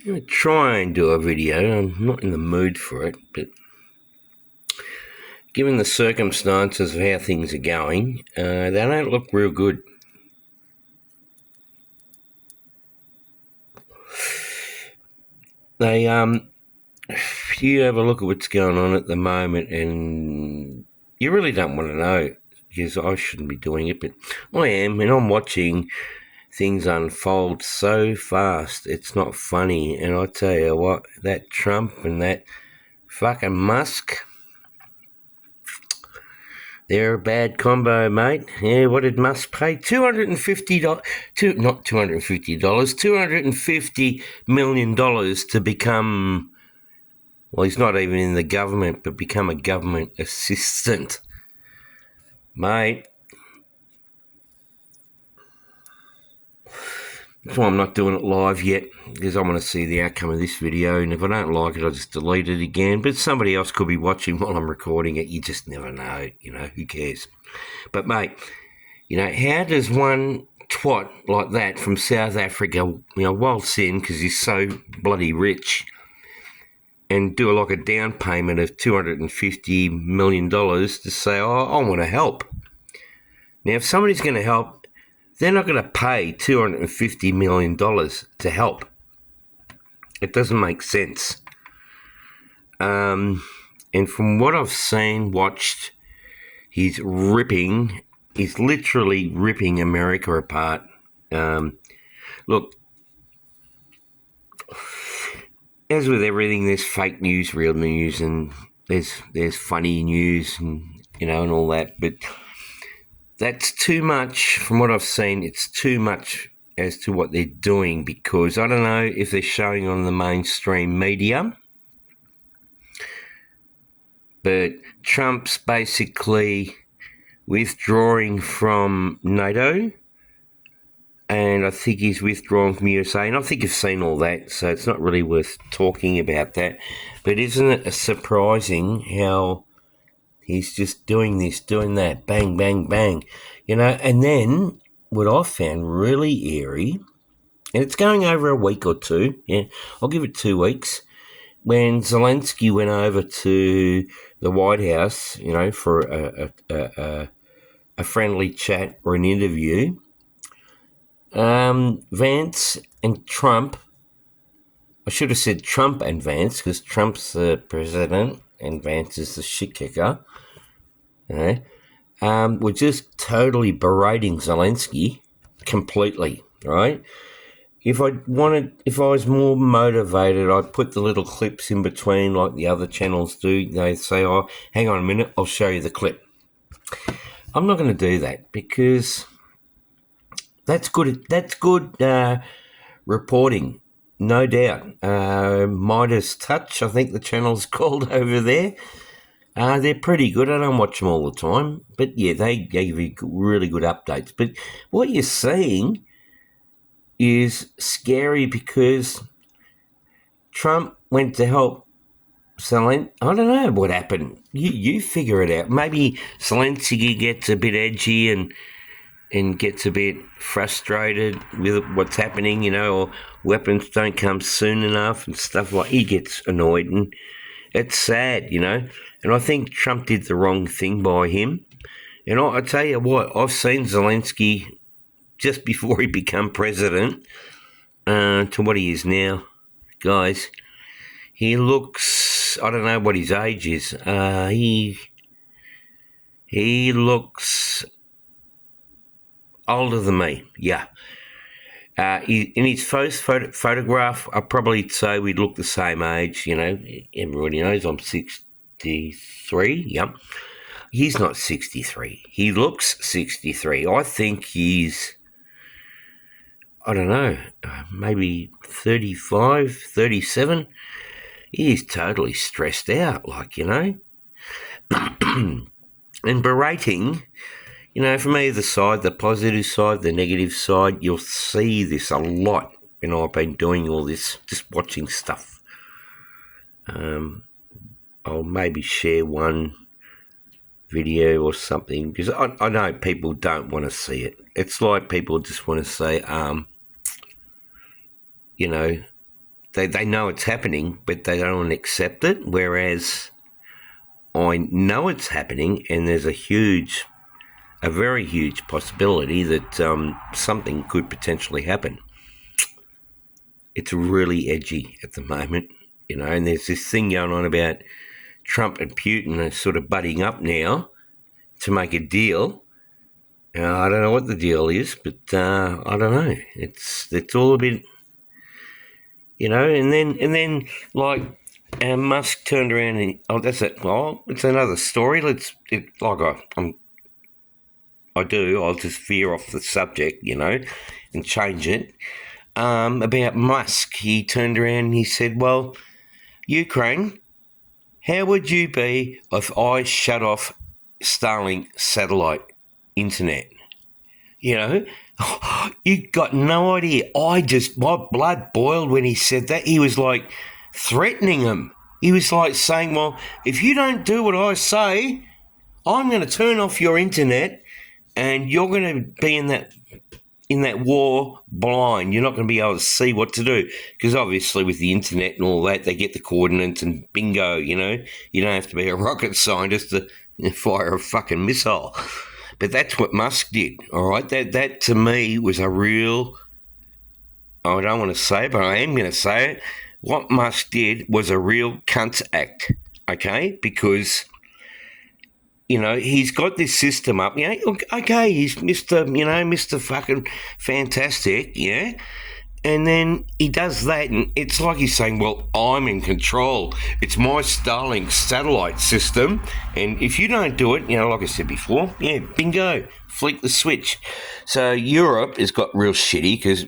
I'm going to try and do a video. I'm not in the mood for it, but given the circumstances of how things are going, they don't look real good. They, if you have a look at what's going on at the moment, and you really don't want to know, because I shouldn't be doing it, but I am, and I'm watching things unfold so fast, it's not funny. And I tell you what, that Trump and that fucking Musk, they're a bad combo, mate. Yeah, what did Musk pay? $250, not $250, $250 million to become, well, he's not even in the government, but become a government assistant. Mate, that's why I'm not doing it live yet, because I want to see the outcome of this video, and if I don't like it, I'll just delete it again. But somebody else could be watching while I'm recording it. You just never know, who cares? But, mate, how does one twat like that from South Africa, waltz in because he's so bloody rich and do like a down payment of $250 million to say, oh, I want to help. Now, if somebody's going to help, they're not going to pay $250 million to help. It doesn't make sense. And from what I've seen, watched, he's literally ripping America apart. Look, as with everything, there's fake news, real news, and there's funny news and all that, but that's too much. From what I've seen, it's too much as to what they're doing, because I don't know if they're showing on the mainstream media, but Trump's basically withdrawing from NATO, and I think he's withdrawing from USA, and I think you've seen all that, so it's not really worth talking about that. But isn't it surprising how he's just doing this, doing that, bang, bang, bang, and then what I found really eerie, and it's going over a week or two, I'll give it 2 weeks, when Zelensky went over to the White House, for a friendly chat or an interview, Vance and Trump, I should have said Trump and Vance, because Trump's the president and Vance is the shit kicker, were just totally berating Zelensky completely, right? If I was more motivated, I'd put the little clips in between like the other channels do. They say, oh, hang on a minute, I'll show you the clip. I'm not going to do that, because that's good reporting, no doubt. Midas Touch, I think the channel's called over there. They're pretty good. I don't watch them all the time, but yeah, they give you really good updates. But what you're seeing is scary, because Trump went to help Zelensky. I don't know what happened. You figure it out. Maybe Zelensky gets a bit edgy and gets a bit frustrated with what's happening, or weapons don't come soon enough and stuff like. He gets annoyed, and it's sad, And I think Trump did the wrong thing by him. And I tell you what, I've seen Zelensky just before he became president to what he is now, guys. He looks, I don't know what his age is. He looks older than me, yeah. In his first photograph, I'd probably say we'd look the same age, Everybody knows I'm 63, yep. He's not 63. He looks 63. I think he's, I don't know, maybe 35, 37. He's totally stressed out, and berating, from either side, the positive side, the negative side, you'll see this a lot. I've been doing all this, just watching stuff. I'll maybe share one video or something, because I know people don't want to see it. It's like people just want to say, they know it's happening, but they don't accept it, whereas I know it's happening, and there's a very huge possibility that something could potentially happen. It's really edgy at the moment, and there's this thing going on about Trump and Putin are sort of butting up now to make a deal. I don't know what the deal is, but I don't know. It's all a bit, and then like Musk turned around and that's it. Well, it's another story. I'll just veer off the subject, and change it. About Musk, he turned around and he said, "Well, Ukraine, how would you be if I shut off Starlink satellite internet?" You got no idea. My blood boiled when he said that. He was like threatening him. He was like saying, "Well, if you don't do what I say, I'm going to turn off your internet, and you're going to be in that war blind. You're not going to be able to see what to do." Because obviously with the internet and all that, they get the coordinates and bingo, you don't have to be a rocket scientist to fire a fucking missile. But that's what Musk did, all right? That to me was a real, I don't want to say it, but I am going to say it. What Musk did was a real cunt act, okay? Because, he's got this system up. Okay, he's Mr. fucking fantastic, yeah? And then he does that, and it's like he's saying, "Well, I'm in control. It's my Starlink satellite system, and if you don't do it, like I said before, yeah, bingo, flick the switch." So Europe has got real shitty because,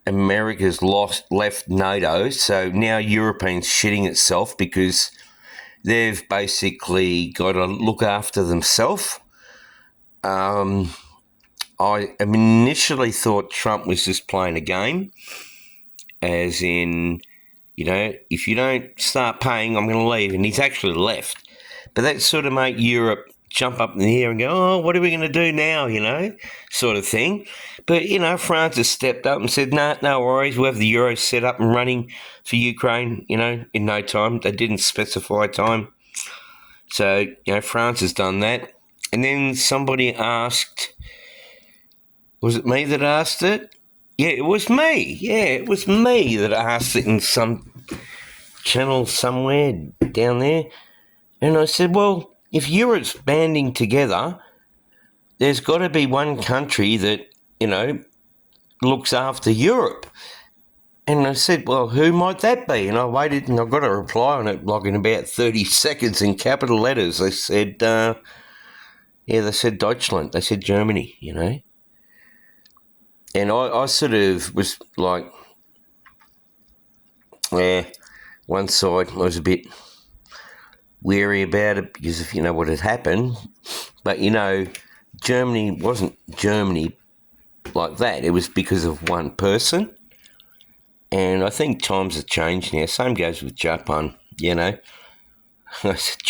America's left NATO, so now Europeans shitting itself because they've basically got to look after themselves. I initially thought Trump was just playing a game, as in, if you don't start paying, I'm going to leave, and he's actually left. But that sort of made Europe jump up in the air and go, "Oh, what are we going to do now?" Sort of thing. But, France has stepped up and said, "No, no worries, we'll have the euro set up and running for Ukraine, in no time." They didn't specify time. So, France has done that. And then somebody asked, was it me that asked it? Yeah, it was me. Yeah, it was me that asked it in some channel somewhere down there. And I said, well, if Europe's banding together, there's got to be one country that, looks after Europe. And I said, well, who might that be? And I waited and I got a reply on it like in about 30 seconds in capital letters. They said, they said Deutschland. They said Germany, And I sort of was like, one side I was a bit wary about it because of, what had happened. But, Germany wasn't Germany like that. It was because of one person. And I think times have changed now. Same goes with Japan, I said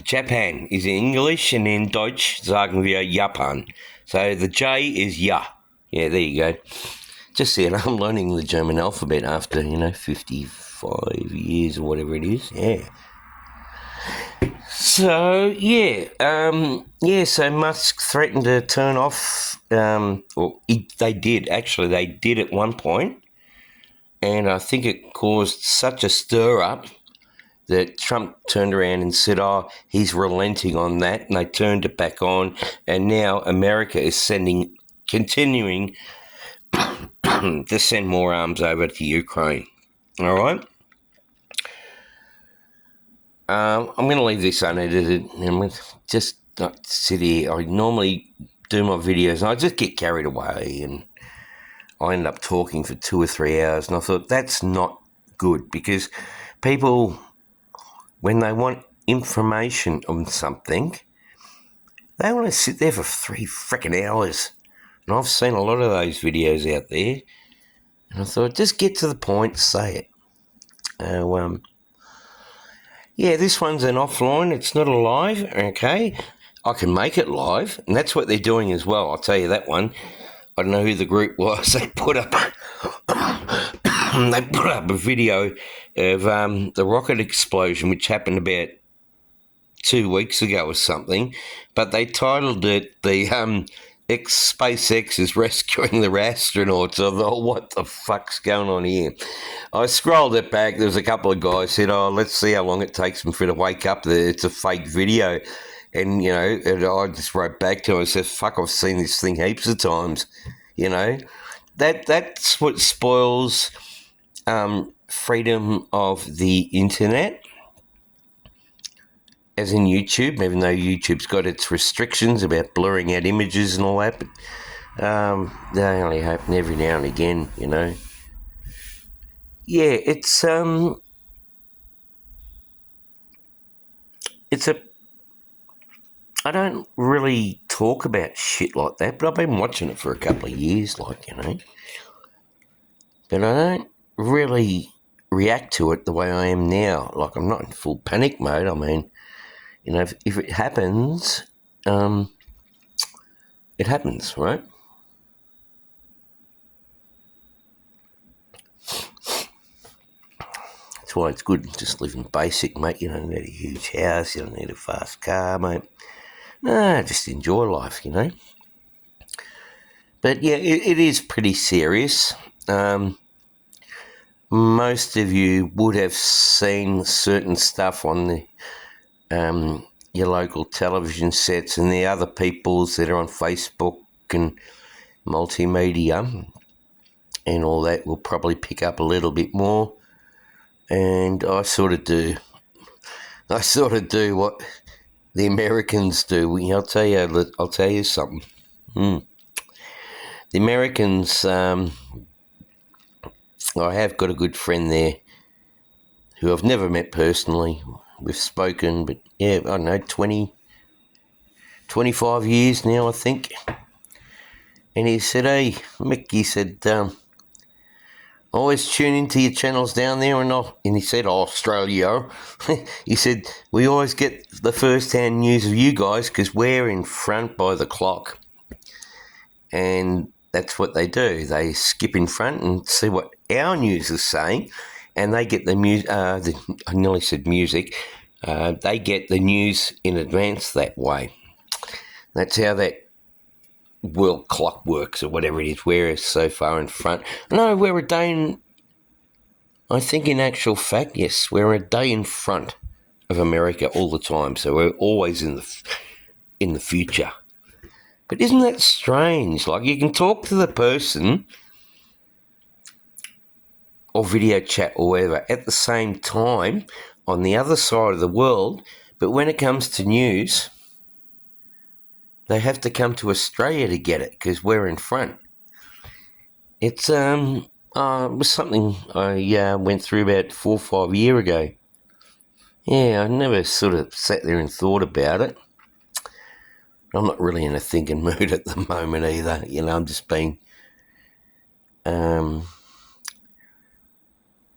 Japan is in English, and in Deutsch sagen wir Japan. So the J is Ja. Yeah, there you go. Just saying, I'm learning the German alphabet after, 55 years or whatever it is. Yeah. So, so Musk threatened to turn off, they did at one point, and I think it caused such a stir-up that Trump turned around and said, he's relenting on that, and they turned it back on, and now America is continuing to send more arms over to Ukraine. All right? I'm going to leave this unedited. I'm just not sit here. I normally do my videos, and I just get carried away, and I end up talking for 2 or 3 hours, and I thought that's not good because people, when they want information on something, they want to sit there for 3 frickin' hours. And I've seen a lot of those videos out there, and I thought, just get to the point, say it. This one's an offline. It's not a live, okay? I can make it live, and that's what they're doing as well, I'll tell you that one. I don't know who the group was. They put up a video of the rocket explosion, which happened about 2 weeks ago or something, but they titled it the SpaceX is rescuing the astronauts. I thought, what the fuck's going on here? I scrolled it back. There was a couple of guys said, "Oh, let's see how long it takes them for it to wake up. It's a fake video." And, and I just wrote back to him and said, "Fuck, I've seen this thing heaps of times." That's what spoils freedom of the internet, as in YouTube, even though YouTube's got its restrictions about blurring out images and all that, but they only happen every now and again, Yeah, it's a... I don't really talk about shit like that, but I've been watching it for a couple of years, But I don't really react to it the way I am now. Like, I'm not in full panic mode. I mean, if it happens, it happens, right? That's why it's good just living basic, mate. You don't need a huge house, you don't need a fast car, mate. No, just enjoy life, But yeah, it is pretty serious. Most of you would have seen certain stuff on the your local television sets, and the other peoples that are on Facebook and multimedia and all that will probably pick up a little bit more. And I sort of do what the Americans do. I'll tell you something. The Americans, I have got a good friend there who I've never met personally. We've spoken, but yeah, I don't know, 25 years now, I think. And he said, "Hey, Mick," he said, "always tune into your channels down there," and he said, "Australia." He said, "We always get the first-hand news of you guys because we're in front by the clock." And that's what they do. They skip in front and see what our news is saying, and they get the music. I nearly said music. They get the news in advance that way. That's how that world clock works, or whatever it is. We're so far in front. No, we're a day in... I think in actual fact, yes, we're a day in front of America all the time. So we're always in the future. But isn't that strange? Like, you can talk to the person or video chat or whatever at the same time on the other side of the world, but when it comes to news, they have to come to Australia to get it because we're in front. It was something I went through about 4 or 5 years ago. Yeah, I never sort of sat there and thought about it. I'm not really in a thinking mood at the moment either. I'm just being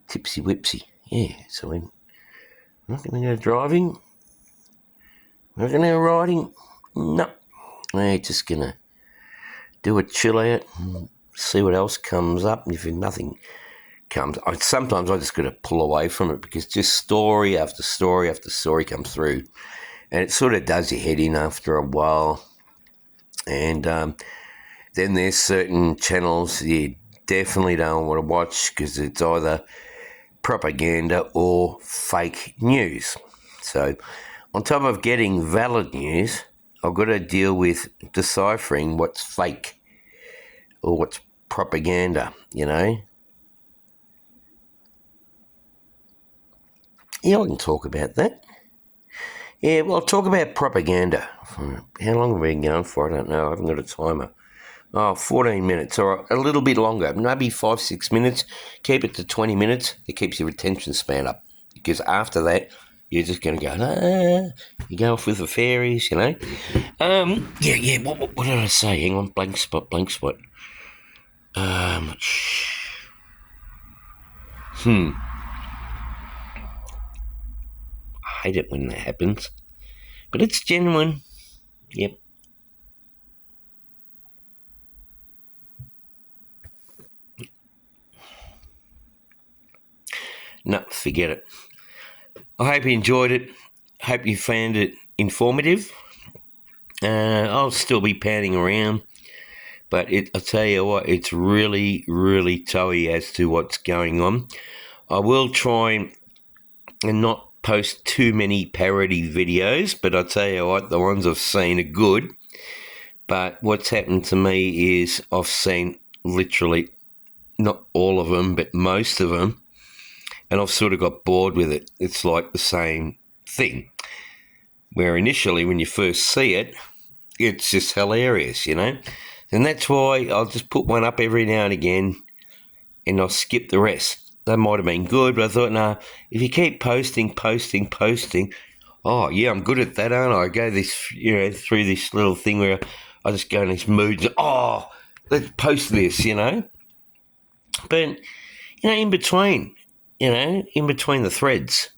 tipsy-whipsy. Yeah, so we're not going to go driving. We're not going to go riding. No. We're just going to do a chill out and see what else comes up. And if nothing comes, sometimes I just got to pull away from it because just story after story after story comes through. And it sort of does your head in after a while. And then there's certain channels you definitely don't want to watch because it's either propaganda or fake news. So on top of getting valid news, I've got to deal with deciphering what's fake or what's propaganda, Yeah, I can talk about that. Yeah, well, I'll talk about propaganda. How long have we been going for? I don't know. I haven't got a timer. 14 minutes, or a little bit longer, maybe 5-6 minutes. Keep it to 20 minutes. It keeps your attention span up. Because after that, you're just going to go, you go off with the fairies, Yeah, what did I say? Hang on, blank spot. I hate it when that happens. But it's genuine. Yep. No, forget it. I hope you enjoyed it. Hope you found it informative. I'll still be panning around, but I tell you what, it's really, really toey as to what's going on. I will try and not post too many parody videos, but I tell you what, the ones I've seen are good. But what's happened to me is I've seen literally not all of them, but most of them, and I've sort of got bored with it. It's like the same thing, where initially when you first see it, it's just hilarious, you know? And that's why I'll just put one up every now and again, and I'll skip the rest. They might have been good, but I thought, no, if you keep posting, oh, yeah, I'm good at that, aren't I? I go this, you know, through this little thing where I just go in these moods, oh, let's post this, you know? But, you know, in between the threads,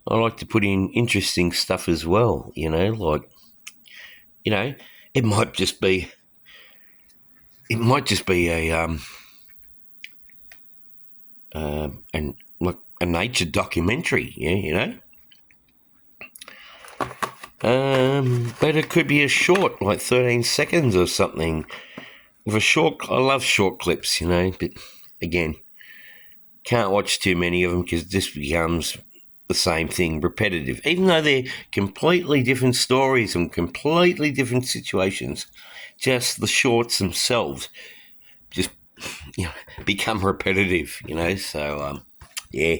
I like to put in interesting stuff as well, you know, like, you know, it might just be a nature documentary, yeah, you know. But it could be a short, like 13 seconds or something. I love short clips, you know, but again, can't watch too many of them because this becomes the same thing, repetitive. Even though they're completely different stories and completely different situations, just the shorts themselves just, you know, become repetitive, you know. So, yeah.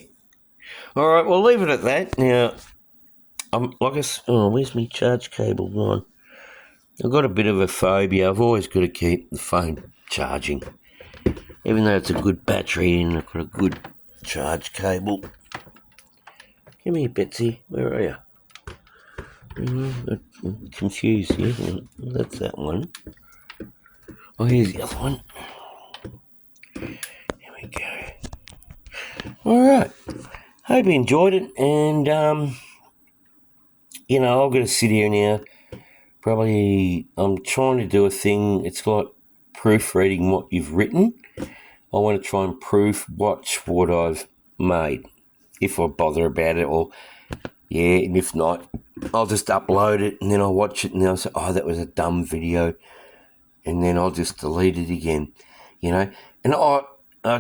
All right, we'll leave it at that. Now, where's my charge cable gone? I've got a bit of a phobia. I've always got to keep the phone charging. Even though it's a good battery and I've got a good charge cable. Come here, Betsy. Where are you? I'm confused here. That's that one. Oh, here's the other one. Here we go. All right. Hope you enjoyed it. And, you know, I've got to sit here now. Probably, I'm trying to do a thing. It's like proofreading what you've written. I want to try and watch what I've made, if I bother about it, or, yeah, and if not, I'll just upload it, and then I'll watch it, and then I'll say, oh, that was a dumb video, and then I'll just delete it again, you know. And I'll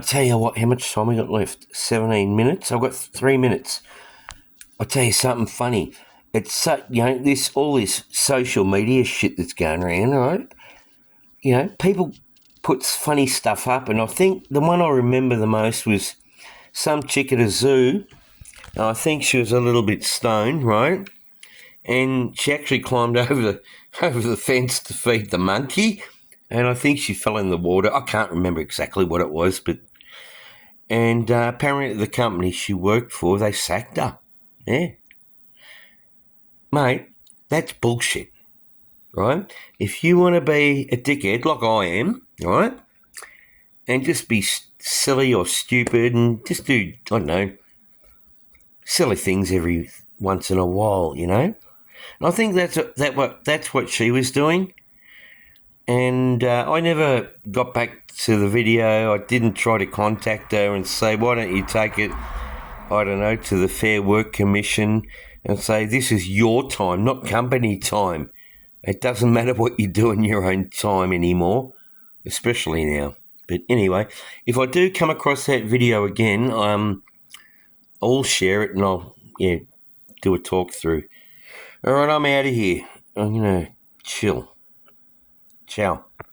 tell you what, how much time we got left? 17 minutes? I've got 3 minutes. I'll tell you something funny. It's so, you know, all this social media shit that's going around, right? You know, people put funny stuff up, and I think the one I remember the most was some chick at a zoo, and I think she was a little bit stoned, right? And she actually climbed over the fence to feed the monkey, and I think she fell in the water. I can't remember exactly what it was, and apparently the company she worked for, they sacked her. Yeah. Mate, that's bullshit, right? If you want to be a dickhead like I am, right, and just be silly or stupid and just do, I don't know, silly things every once in a while, you know? And I think that's what she was doing. And I never got back to the video. I didn't try to contact her and say, why don't you take it, I don't know, to the Fair Work Commission and say, this is your time, not company time. It doesn't matter what you do in your own time anymore, especially now. But anyway, if I do come across that video again, I'll share it and I'll, yeah, do a talk through. All right, I'm out of here. I'm going to chill. Ciao.